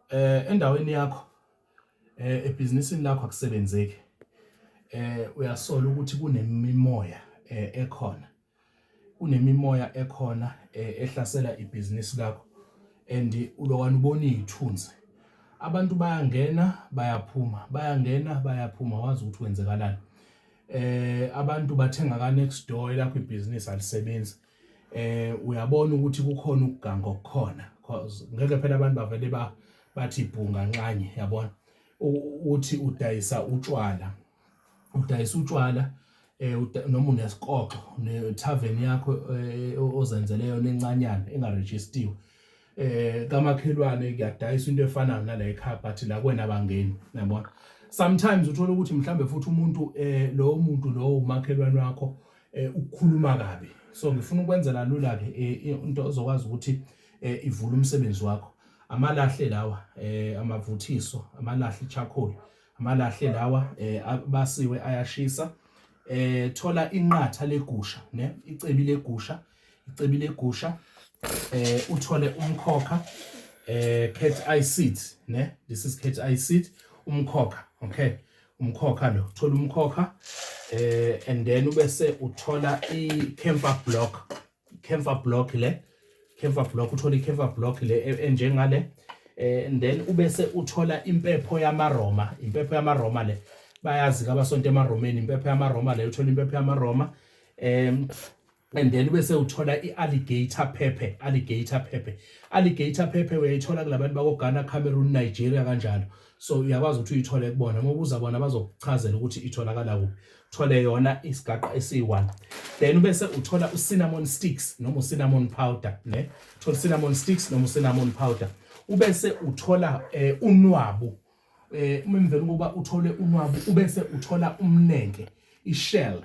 Endaweni yakho ebhizinisini lakho akusebenzeki. Uyasola ukuthi kunemimoya ekhona. Kunemimoya ekhona ehlasela ibhizinisi lakho and ulokwana ubona izithunzi. Abantu bayangena bayaphuma, bayangena bayaphuma, wazi ukuthi kwenzekalani. Abantu bathenga ka next door lapho ibhizinisi alisebenzi. Uyabona ukuthi kukhona ukuganga okukhona because ngeke phela abantu bavele bathi ibhunga nqanye, yabona. Uthi udayisa utshwala. Udayisa utshwala noma unesikoxo ne-tavern yakho ozenzele yona encanyana engaregistiwe. Kamakhelwane kuyadayisa into efanayo nala ekhaya but la kwena abangeni, yabona. Sometimes uthola ukuthi mhlambe futhi umuntu lo umakhelwane wakho ukukhuluma kabi. So ngifuna ukwenzela lula ke into ozokwazi ukuthi ivule umsebenzi wakho. Amalahle lawa amavuthiso, amalahle charcoal, amalahle lawa basiwe ayashisa. Thola inqatha legusha, ne, icebi legusha, uthole umkhokha, cat eye seed, ne, this is cat eye seed, umkhokha, okay, umkhokha lo, thola umkhokha, and then ubese uthola i-camphor block le, uthole i-camphor block le enjengale, and then ubese uthola impepho yamaroma le. Bayazi ke abasonto emaromeni impepho yamaroma le, uthola impepho yamaroma, and then bese uthola i-alligator pepper. Alligator pepper uyayithola kulabantu bako-Ghana, Cameroon, Nigeria kanjalo. So uyakwazi ukuthi uyithole kubona, uma ubuza bona bazokuchazela ukuthi itholakala kuphi. Thole yona isigaqa esi1. Then bese uthola cinnamon sticks noma cinnamon powder, ne, uthola cinnamon sticks noma cinnamon powder. Ubese uthola unwabu. Umemvela ukuba uthole unwabu, ubese uthola umnenke, ishell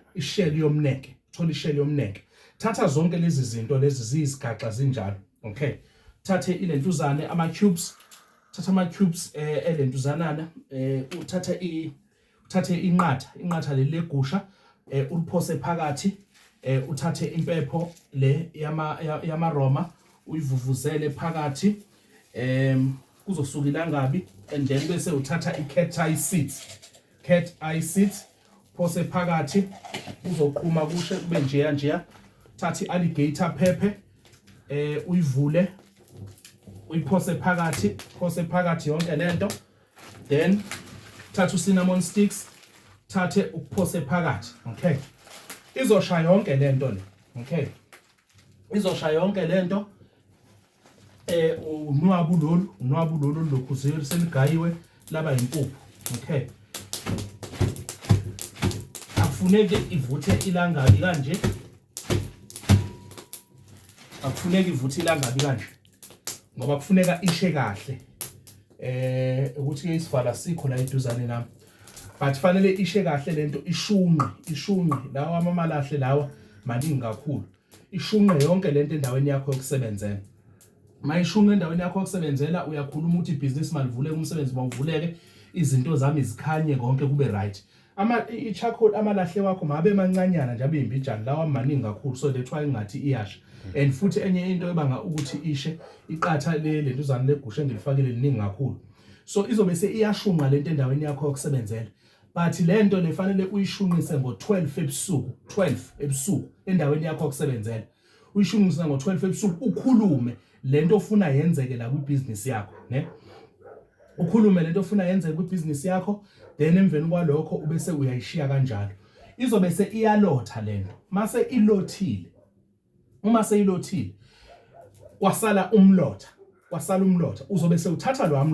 yomnenke, uthola ishell yomnenke. Thatha zonke lezi zinto lezi ziyisigaxa zinjalo, okay. Thathe ilentuzane ama-cubes, thatha ama-cubes elentuzanana, uthathe inqatha leli legusha, uliphose phakathi, uthathe impepho le yamaroma, uyivuvuzele phakathi, kuzosuka ilangabi, and then bese uthatha i-cat eye seeds, phose phakathi, uzoqhuma kushe kube njeya. Thatha i-alligator pepper, uyivule, uyiphose phakathi yonke lento. Then thatha cinnamon sticks, thathe ukuphose phakathi, okay. Izoshaya yonke lento le, okay. Izoshaya yonke lento. Unwabu lolu lokhuzeli seligayiwe laba impuphu, okay. Akufuneki ivuthe ilangabi kanje. Ngoba kufuneka ishe kahle. Ukuthi ke isivala sikho la eduzane nami. But fanele ishe kahle lento, ishunqe lawa amalahle lawa maningi kakhulu. Ishunqe yonke lento endaweni yakho yokusebenzela. Mayishunqe endaweni yakho yokusebenzela, uyakhuluma ukuthi ibhizinisi malivuleke, umsebenzi mawuvuleke, izinto zami zikhanye konke kube right. I-charcoal amalahle wakho mabe mancanyana nje abeyimbijana lawa maningi kakhulu, so that's why ngathi iyasha. And futhi enye into ebanga ukuthi ishe, iqatha lentuzane legusha engilifakile liningi kakhulu. So izobe iyashunqa lento endaweni yakho yokusebenzela. But lento lefanele uyishunqise ngo-12 ebusuku endaweni yakho yokusebenzela. Uyishunqise ngo-12 ebusuku, ukhulume lento ofuna yenzeke la kwibhizinisi yakho, ne? Ukhulume lento ofuna yenzeke kwibhizinisi yakho, then emveni kwalokho ubese uyayishiya kanjalo. Izobe iyalotha lento. Mase ilothile. Uma seyilothile, kwasala umlotha, uzobe uthatha lo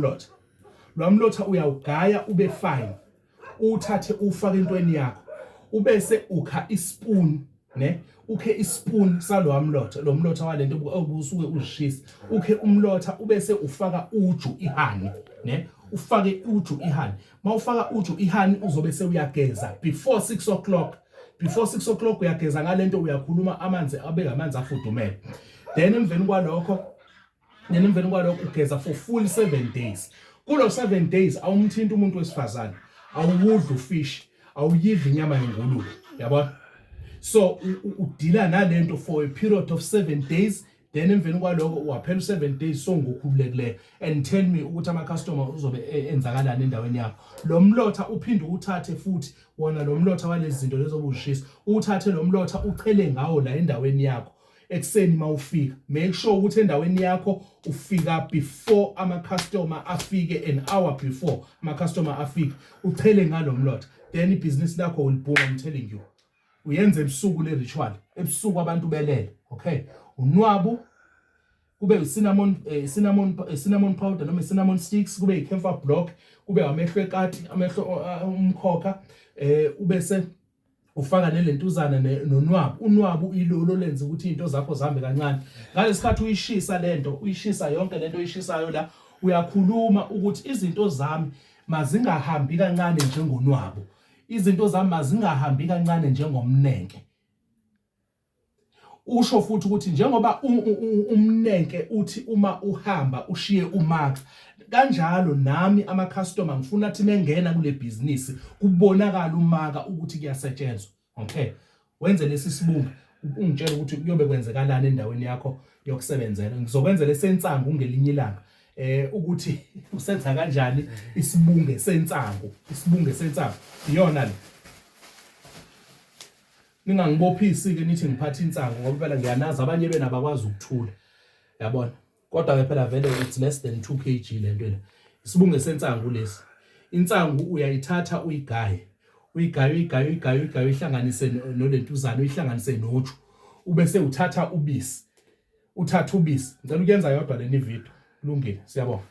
mlotha uyawugaya ube fine. Uthathe ufake entweni yakho, ubese ukha ispoon, ne, ukhe ispoon salo mlotha, lo mlotha walento obusuke uzishisa, ukhe umlotha ubese ufaka uju ihani, ne, ufake uju ihani. Mawufaka uju ihani uzobe uyageza before 6 o'clock. Before 6 o'clock uyageza ngalento, uyakhuluma amanzi abeka amanzi afudumele. Then emveni kwalokho ugeza for full 7 days. Kulo 7 days awumthinta umuntu wesifazane, awudli ufish, awuyidli inyama yengulube, yabona. So udila nalento for a period of 7 days, then emveni kwaloko uwaphela u7 days songokhululekileyo and tell me ukuthi ama customer uzobe enzakalani endaweni yakho. Lo mlotha uphinde uthathe futhi wona lo mlotha walezi zinto lezo obushisa uthathe lo mlotha uchele ngawo la endaweni yakho ekseni mawufika. Make sure ukuthi endaweni yakho ufika before ama customer afike, an hour before ama customer afike, uchele ngalo mlotha, then ibhizinisi lakho will boom. I'm telling you, uyenze ebusuku le ritual, ebusuku abantu belele. Okay, unwabu kube cinnamon powder noma cinnamon sticks, kube camphor block, kube amehlo ekati, amehlo umkhokha, ubese ufaka nelentuzana nonwabu. Unwabu ilolo lenza ukuthi into zakho zihambe kancane. Ngalesikhathi uyishisa lento, uyishisa yonke lento oyishisayo la, uyakhuluma ukuthi izinto zami mazingahambi kancane njengonwabu, izinto zami mazingahambi kancane njengomnenke. Usho futhi ukuthi njengoba umnenke uthi uma uhamba ushiye umaka, kanjalo nami ama customer ngifuna ukuthi mengena kule business kubonakala umaka ukuthi kuyasetshenzwa. Okay, wenze lesi sibunga, ungitshela ukuthi kuyobe kwenzekalani endaweni yakho yokusebenzela. Ngizokwenzela esensangu ngelinye ilanga ukuthi usenza kanjani isibunge sensangu, isibunge sensangu iyona le. Ningangibophisi ke nithi ngiphatha insangu ngoba phela ngiyanazi abanye bena bakwazi ukuthula, yabona. Kodwa ke phela vele it's less than 2 kg lento le. Isibunge sensangu lesi, insangu uyayithatha uyigaye ihlanganise nolentuzana, uyihlanganise noju, ubese uthatha ubisi, ngicela ukuyenza yodwa leni video kulungile, siyabonga.